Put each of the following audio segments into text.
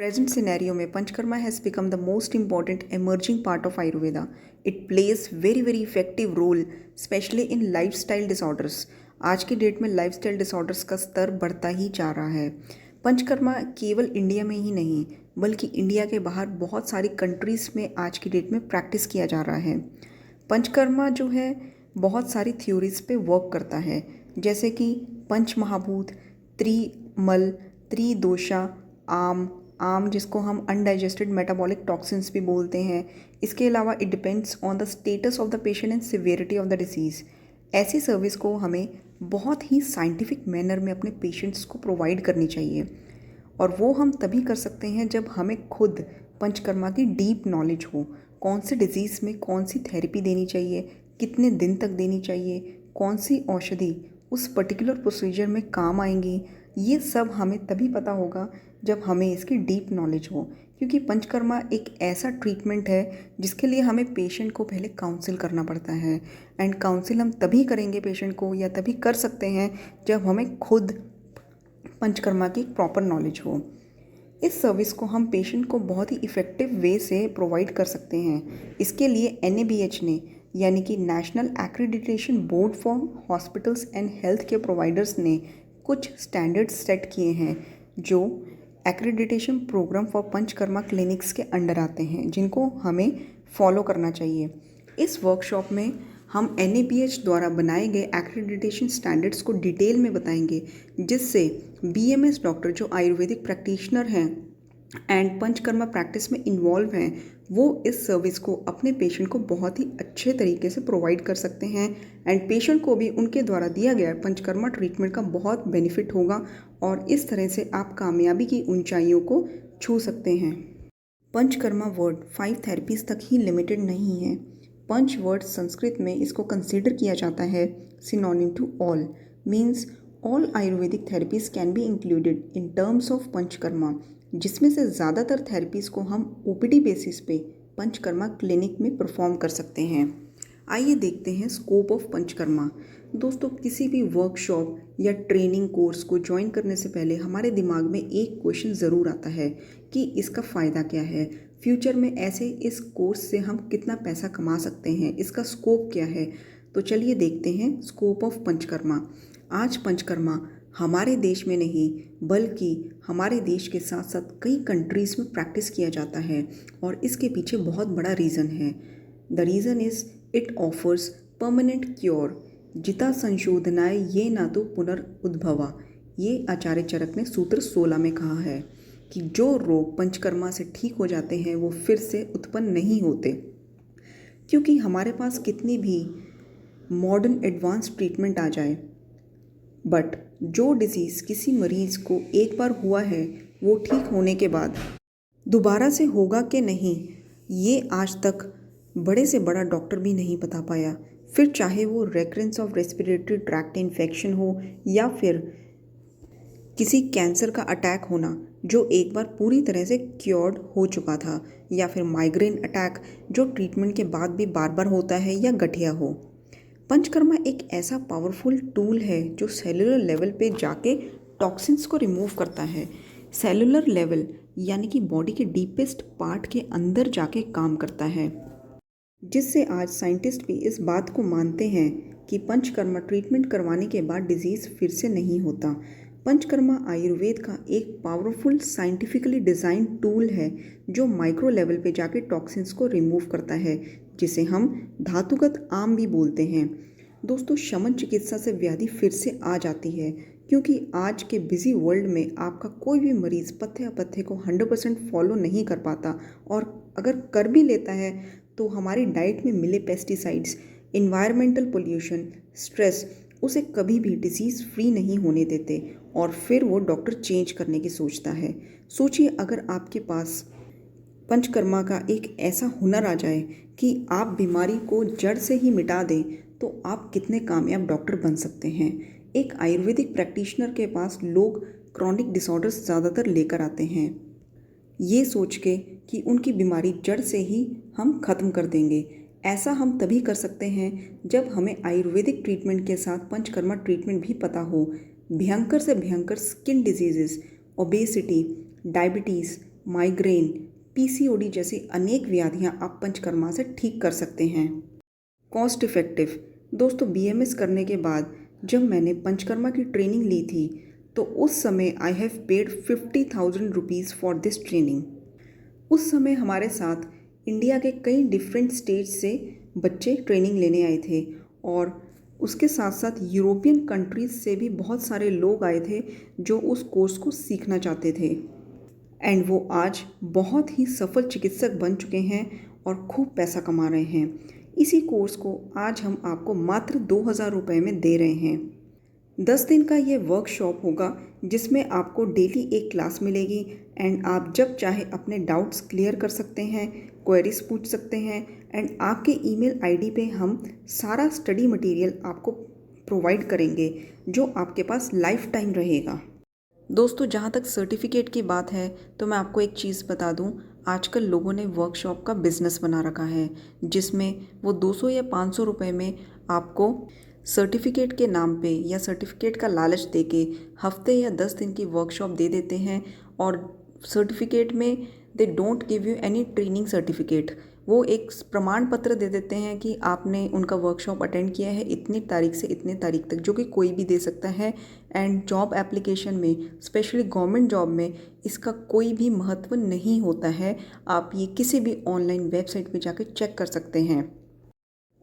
Present scenario में panchakarma has become the most important emerging part of Ayurveda. It plays very effective role, especially in lifestyle disorders. आज की date में lifestyle disorders का स्तर बढ़ता ही जा रहा है। पंचकर्मा केवल इंडिया में ही नहीं बल्कि इंडिया के बाहर बहुत सारी कंट्रीज़ में आज की डेट में प्रैक्टिस किया जा रहा है। पंचकर्मा जो है बहुत सारी थ्योरीज पे वर्क करता है, जैसे कि पंच महाभूत, त्रिमल, त्रिदोषा, आम जिसको हम अनडाइजेस्टेड मेटाबॉलिक टॉक्सिन्स भी बोलते हैं। इसके अलावा it depends on the status of the patient and severity of the disease. ऐसी सर्विस को हमें बहुत ही साइंटिफिक मैनर में अपने पेशेंट्स को प्रोवाइड करनी चाहिए, और वो हम तभी कर सकते हैं जब हमें खुद पंचकर्मा की डीप नॉलेज हो। कौन से डिजीज़ में कौन सी थेरेपी देनी चाहिए, कितने दिन तक देनी चाहिए, कौन सी औषधि उस पर्टिकुलर प्रोसीजर में काम आएंगी, ये सब हमें तभी पता होगा जब हमें इसकी डीप नॉलेज हो। क्योंकि पंचकर्मा एक ऐसा ट्रीटमेंट है जिसके लिए हमें पेशेंट को पहले काउंसिल करना पड़ता है, एंड काउंसिल हम तभी करेंगे पेशेंट को या तभी कर सकते हैं जब हमें खुद पंचकर्मा की प्रॉपर नॉलेज हो। इस सर्विस को हम पेशेंट को बहुत ही इफ़ेक्टिव वे से प्रोवाइड कर सकते हैं। इसके लिए NABH ने यानी कि national accreditation board for hospitals and health care providers ने कुछ स्टैंडर्ड्स सेट किए हैं जो accreditation programme for panchakarma clinics के अंडर आते हैं, जिनको हमें फॉलो करना चाहिए। इस वर्कशॉप में हम NABH द्वारा बनाए गए एक्रेडिटेशन स्टैंडर्ड्स को डिटेल में बताएंगे, जिससे BMS डॉक्टर जो आयुर्वेदिक प्रैक्टिशनर हैं एंड पंचकर्मा प्रैक्टिस में इन्वॉल्व हैं, वो इस सर्विस को अपने पेशेंट को बहुत ही अच्छे तरीके से प्रोवाइड कर सकते हैं, एंड पेशेंट को भी उनके द्वारा दिया गया पंचकर्मा ट्रीटमेंट का बहुत बेनिफिट होगा, और इस तरह से आप कामयाबी की ऊंचाइयों को छू सकते हैं। पंचकर्मा वर्ड 5 थेरेपीज तक ही लिमिटेड नहीं है। पंच वर्ड संस्कृत में इसको कंसीडर किया जाता है synonym to all, means all Ayurvedic therapies can be included in terms of panchakarma, जिसमें से ज़्यादातर थेरेपीज़ को हम OPD बेसिस पे पंचकर्मा क्लिनिक में परफॉर्म कर सकते हैं। आइए देखते हैं स्कोप ऑफ पंचकर्मा। दोस्तों, किसी भी वर्कशॉप या ट्रेनिंग कोर्स को ज्वाइन करने से पहले हमारे दिमाग में एक क्वेश्चन ज़रूर आता है कि इसका फ़ायदा क्या है, फ्यूचर में ऐसे इस कोर्स से हम कितना पैसा कमा सकते हैं, इसका स्कोप क्या है। तो चलिए देखते हैं स्कोप ऑफ पंचकर्मा। आज पंचकर्मा हमारे देश में नहीं बल्कि हमारे देश के साथ साथ कई कंट्रीज़ में प्रैक्टिस किया जाता है, और इसके पीछे बहुत बड़ा रीज़न है। The reason is it offers permanent cure, जिता संशोधनाय ये ना तो पुनर्उद्भवा। ये आचार्य चरक ने सूत्र 16 में कहा है कि जो रोग पंचकर्मा से ठीक हो जाते हैं वो फिर से उत्पन्न नहीं होते। क्योंकि हमारे पास कितनी भी मॉडर्न एडवांस ट्रीटमेंट आ जाए, बट जो डिजीज़ किसी मरीज़ को एक बार हुआ है वो ठीक होने के बाद दोबारा से होगा कि नहीं, ये आज तक बड़े से बड़ा डॉक्टर भी नहीं बता पाया। फिर चाहे वो recurrence of respiratory tract infection हो, या फिर किसी कैंसर का अटैक होना जो एक बार पूरी तरह से क्योर्ड हो चुका था, या फिर माइग्रेन अटैक जो ट्रीटमेंट के बाद भी बार बार होता है, या गठिया हो। पंचकर्मा एक ऐसा पावरफुल टूल है जो सेलुलर लेवल पे जाके टॉक्सिन्स को रिमूव करता है। सेलुलर लेवल यानी कि बॉडी के डीपेस्ट पार्ट के अंदर जाके काम करता है, जिससे आज साइंटिस्ट भी इस बात को मानते हैं कि पंचकर्मा ट्रीटमेंट करवाने के बाद डिजीज़ फिर से नहीं होता। पंचकर्मा आयुर्वेद का एक पावरफुल साइंटिफिकली डिज़ाइन टूल है जो माइक्रो लेवल पे जाके टॉक्सिन्स को रिमूव करता है, जिसे हम धातुगत आम भी बोलते हैं। दोस्तों, शमन चिकित्सा से व्याधि फिर से आ जाती है, क्योंकि आज के बिजी वर्ल्ड में आपका कोई भी मरीज़ पथ्य अपथ्य को 100% फॉलो नहीं कर पाता, और अगर कर भी लेता है तो हमारी डाइट में मिले पेस्टिसाइड्स, इन्वायरमेंटल पोल्यूशन, स्ट्रेस उसे कभी भी डिसीज़ फ्री नहीं होने देते, और फिर वो डॉक्टर चेंज करने की सोचता है। सोचिए, अगर आपके पास पंचकर्मा का एक ऐसा हुनर आ जाए कि आप बीमारी को जड़ से ही मिटा दें, तो आप कितने कामयाब डॉक्टर बन सकते हैं। एक आयुर्वेदिक प्रैक्टिशनर के पास लोग क्रॉनिक डिसऑर्डर्स ज़्यादातर लेकर आते हैं, ये सोच के कि उनकी बीमारी जड़ से ही हम ख़त्म कर देंगे। ऐसा हम तभी कर सकते हैं जब हमें आयुर्वेदिक ट्रीटमेंट के साथ पंचकर्मा ट्रीटमेंट भी पता हो। भयंकर से भयंकर skin diseases, obesity, diabetes, migraine, PCOD जैसी अनेक व्याधियां आप पंचकर्मा से ठीक कर सकते हैं। Cost effective. दोस्तों, बीएमएस करने के बाद जब मैंने पंचकर्मा की ट्रेनिंग ली थी तो उस समय I have paid 50,000 rupees for this training. उस समय हमारे साथ इंडिया के कई डिफरेंट स्टेट से बच्चे ट्रेनिंग लेने आए थे और उसके साथ साथ यूरोपियन कंट्रीज़ से भी बहुत सारे लोग आए थे जो उस कोर्स को सीखना चाहते थे एंड वो आज बहुत ही सफल चिकित्सक बन चुके हैं और खूब पैसा कमा रहे हैं। इसी कोर्स को आज हम आपको मात्र 2,000 रुपये में दे रहे हैं। 10 दिन का ये वर्कशॉप होगा जिसमें आपको डेली एक क्लास मिलेगी एंड आप जब चाहे अपने डाउट्स क्लियर कर सकते हैं, क्वेरीज पूछ सकते हैं एंड आपके ईमेल आईडी पे हम सारा स्टडी मटेरियल आपको प्रोवाइड करेंगे जो आपके पास लाइफ टाइम रहेगा। दोस्तों, जहाँ तक सर्टिफिकेट की बात है तो मैं आपको एक चीज़ बता दूँ, आजकल लोगों ने वर्कशॉप का बिजनेस बना रखा है जिसमें वो 200 या 500 रुपये में आपको सर्टिफिकेट के नाम पे या सर्टिफिकेट का लालच देके हफ्ते या 10 दिन की वर्कशॉप दे देते हैं और सर्टिफिकेट में they don't give you any training certificate. वो एक प्रमाण पत्र दे देते हैं कि आपने उनका वर्कशॉप अटेंड किया है इतनी तारीख से इतने तारीख तक, जो कि कोई भी दे सकता है एंड जॉब एप्लीकेशन में, स्पेशली गवर्नमेंट जॉब में, इसका कोई भी महत्व नहीं होता है। आप ये किसी भी ऑनलाइन वेबसाइट पे जाकर चेक कर सकते हैं।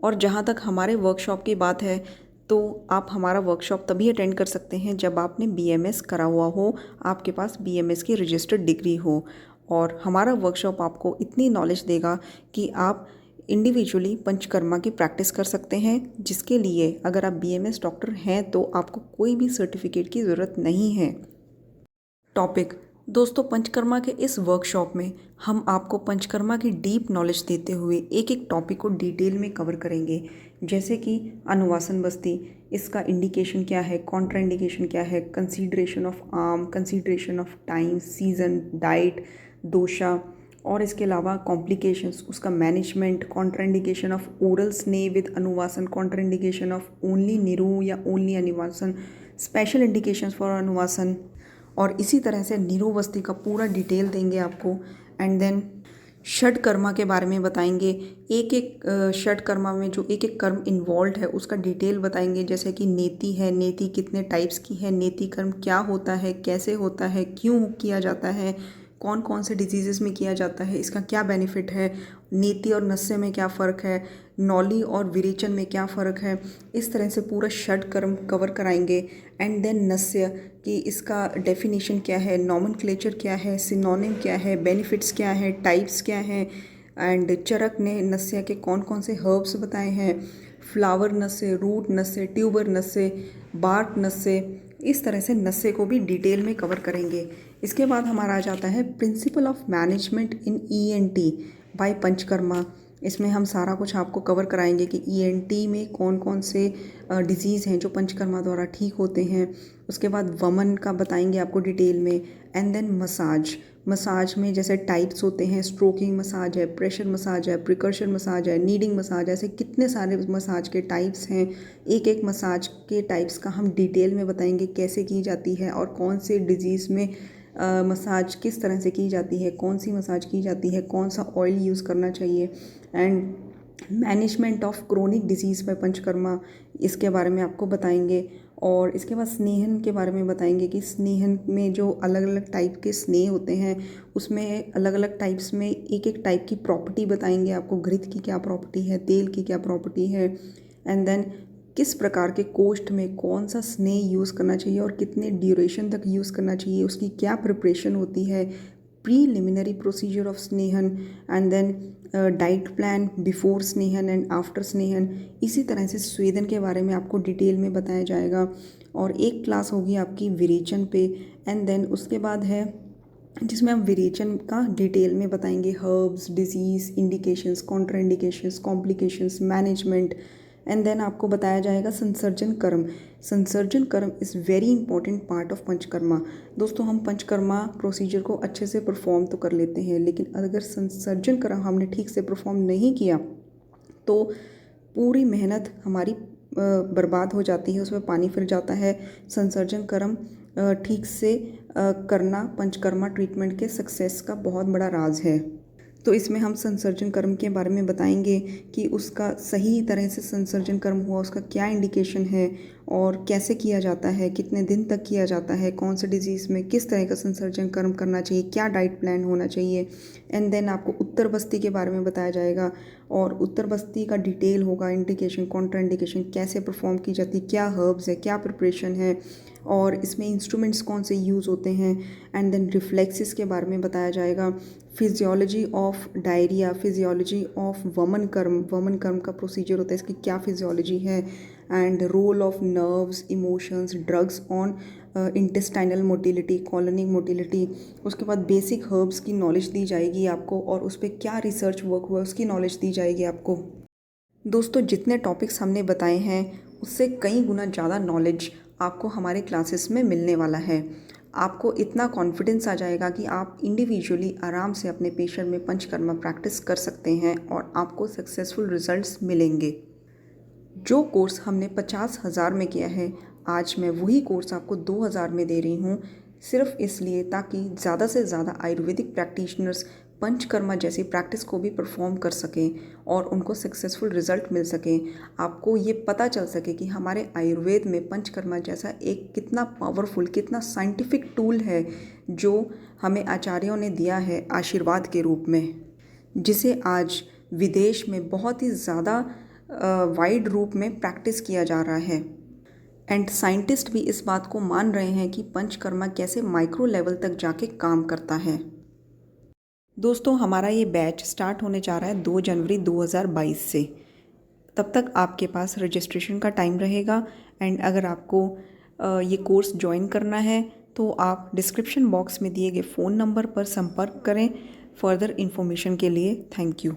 और जहाँ तक हमारे वर्कशॉप की बात है तो आप हमारा वर्कशॉप तभी अटेंड कर सकते हैं जब आपने बीएमएस करा हुआ हो, आपके पास बीएमएस की रजिस्टर्ड डिग्री हो। और हमारा वर्कशॉप आपको इतनी नॉलेज देगा कि आप इंडिविजुअली पंचकर्मा की प्रैक्टिस कर सकते हैं, जिसके लिए अगर आप बीएमएस डॉक्टर हैं तो आपको कोई भी सर्टिफिकेट की ज़रूरत नहीं है। टॉपिक। दोस्तों, पंचकर्मा के इस वर्कशॉप में हम आपको पंचकर्मा की डीप नॉलेज देते हुए एक एक टॉपिक को डिटेल में कवर करेंगे, जैसे कि अनुवासन बस्ती, इसका इंडिकेशन क्या है, कॉन्ट्राइंडिकेशन क्या है, consideration of arm, consideration of time, season, diet, dosha, और इसके अलावा कॉम्प्लिकेशंस, उसका मैनेजमेंट, कॉन्ट्राइंडिकेशन ऑफ ओरल स्ने with anuvasana, contraindication of only निरू या only anuvasana, special indications for anuvasana, और इसी तरह से निरोवस्ती का पूरा डिटेल देंगे आपको। एंड देन षटकर्मा के बारे में बताएंगे, एक एक षटकर्मा में जो एक एक कर्म इन्वॉल्व है उसका डिटेल बताएंगे, जैसे कि नेति है, नेति कितने टाइप्स की है, नेति कर्म क्या होता है, कैसे होता है, क्यों किया जाता है, कौन कौन से डिजीज़ में किया जाता है, इसका क्या बेनिफिट है, नेति और नस्य में क्या फ़र्क है, नौली और विरेचन में क्या फ़र्क है। इस तरह से पूरा षटकर्म कवर कराएंगे। एंड देन नस्य कि इसका डेफिनेशन क्या है, नॉमेनक्लेचर क्या है, सिनोनिम क्या है, बेनिफिट्स क्या है, टाइप्स क्या हैं। एंड चरक ने नस्य के कौन कौन से हर्ब्स बताए हैं, फ्लावर नस्य, रूट नस्य, ट्यूबर नस्य, बार्क नस्य, इस तरह से नस्य को भी डिटेल में कवर करेंगे। इसके बाद हमारा आ जाता है principle of management in ENT by panchakarma. इसमें हम सारा कुछ आपको कवर कराएंगे कि ईएनटी में कौन कौन से डिजीज़ हैं जो पंचकर्मा द्वारा ठीक होते हैं। उसके बाद वमन का बताएंगे आपको डिटेल में। एंड देन मसाज, मसाज में जैसे टाइप्स होते हैं, स्ट्रोकिंग मसाज है, प्रेशर मसाज है, प्रिकर्शन मसाज है, नीडिंग मसाज, ऐसे कितने सारे मसाज के टाइप्स हैं। एक एक मसाज के टाइप्स का हम डिटेल में बताएंगे कैसे की जाती है और कौन से डिजीज़ में मसाज किस तरह से की जाती है, कौन सी मसाज की जाती है, कौन सा ऑयल यूज़ करना चाहिए। And management of chronic disease by panchakarma, इसके बारे में आपको बताएंगे। और इसके बाद स्नेहन के बारे में बताएंगे कि स्नेहन में जो अलग अलग टाइप के स्नेह होते हैं उसमें अलग अलग टाइप्स में एक एक टाइप की प्रॉपर्टी बताएंगे आपको, घृत की क्या प्रॉपर्टी है, तेल की क्या प्रॉपर्टी है। एंड देन किस प्रकार के कोष्ठ में कौन सा स्नेह यूज़ करना चाहिए और कितने ड्यूरेशन तक यूज़ करना चाहिए, उसकी क्या प्रिपरेशन होती है, preliminary procedure of snehana. And then diet plan before snehana and after snehana. इसी तरह से स्वेदन के बारे में आपको डिटेल में बताया जाएगा। और एक क्लास होगी आपकी विरेचन पे। एंड देन उसके बाद है जिसमें हम विरेचन का डिटेल में बताएंगे, herbs, diseases, indications, contraindications, complications, management. And then आपको बताया जाएगा संसर्जन कर्म। Sansarjan karma is very important part of panchakarma. दोस्तों, हम पंचकर्मा प्रोसीजर को अच्छे से परफॉर्म तो कर लेते हैं, लेकिन अगर संसर्जन कर्म हमने ठीक से परफॉर्म नहीं किया तो पूरी मेहनत हमारी बर्बाद हो जाती है, उसमें पानी फिर जाता है। संसर्जन कर्म ठीक से करना पंचकर्मा ट्रीटमेंट के सक्सेस का बहुत बड़ा राज है। तो इसमें हम संसर्जन कर्म के बारे में बताएंगे कि उसका सही तरह से संसर्जन कर्म हुआ, उसका क्या इंडिकेशन है और कैसे किया जाता है, कितने दिन तक किया जाता है, कौन से डिजीज़ में किस तरह का संसर्जन कर्म करना चाहिए, क्या डाइट प्लान होना चाहिए। एंड देन आपको उत्तर बस्ती के बारे में बताया जाएगा और उत्तर बस्ती का डिटेल होगा, इंडिकेशन कॉन्ट्रा इंडिकेशन कैसे परफॉर्म की जाती है, क्या हर्ब्स है, क्या प्रिपरेशन है और इसमें इंस्ट्रूमेंट्स कौन से यूज़ होते हैं। एंड देन रिफ्लेक्सिस के बारे में बताया जाएगा, physiology of diarrhoea, physiology of वमन कर्म का प्रोसीजर होता है, इसकी क्या फिजियोलॉजी है। And role of nerves, emotions, drugs on intestinal motility, colonic motility. उसके बाद बेसिक हर्ब्स की नॉलेज दी जाएगी आपको और उस पर क्या रिसर्च वर्क हुआ उसकी नॉलेज दी जाएगी आपको। दोस्तों जितने टॉपिक्स हमने बताए हैं उससे कई गुना ज़्यादा नॉलेज आपको हमारे क्लासेस में मिलने वाला है। आपको इतना कॉन्फिडेंस आ जाएगा कि आप इंडिविजुअली आराम से अपने पेशेंट में पंचकर्मा प्रैक्टिस कर सकते हैं और आपको सक्सेसफुल रिजल्ट्स मिलेंगे। जो कोर्स हमने 50,000 में किया है, आज मैं वही कोर्स आपको 2,000 में दे रही हूँ, सिर्फ इसलिए ताकि ज़्यादा से ज़्यादा आयुर्वेदिक प्रैक्टिशनर्स पंचकर्मा जैसी प्रैक्टिस को भी परफॉर्म कर सकें और उनको सक्सेसफुल रिजल्ट मिल सके। आपको ये पता चल सके कि हमारे आयुर्वेद में पंचकर्मा जैसा एक कितना पावरफुल, कितना साइंटिफिक टूल है जो हमें आचार्यों ने दिया है आशीर्वाद के रूप में, जिसे आज विदेश में बहुत ही ज़्यादा वाइड रूप में प्रैक्टिस किया जा रहा है। एंड साइंटिस्ट भी इस बात को मान रहे हैं कि पंचकर्मा कैसे माइक्रो लेवल तक जाके काम करता है। दोस्तों हमारा ये बैच स्टार्ट होने जा रहा है 2 जनवरी 2022 से। तब तक आपके पास रजिस्ट्रेशन का टाइम रहेगा। एंड अगर आपको ये कोर्स ज्वाइन करना है तो आप डिस्क्रिप्शन बॉक्स में दिए गए फ़ोन नंबर पर संपर्क करें फर्दर इन्फॉर्मेशन के लिए। Thank you.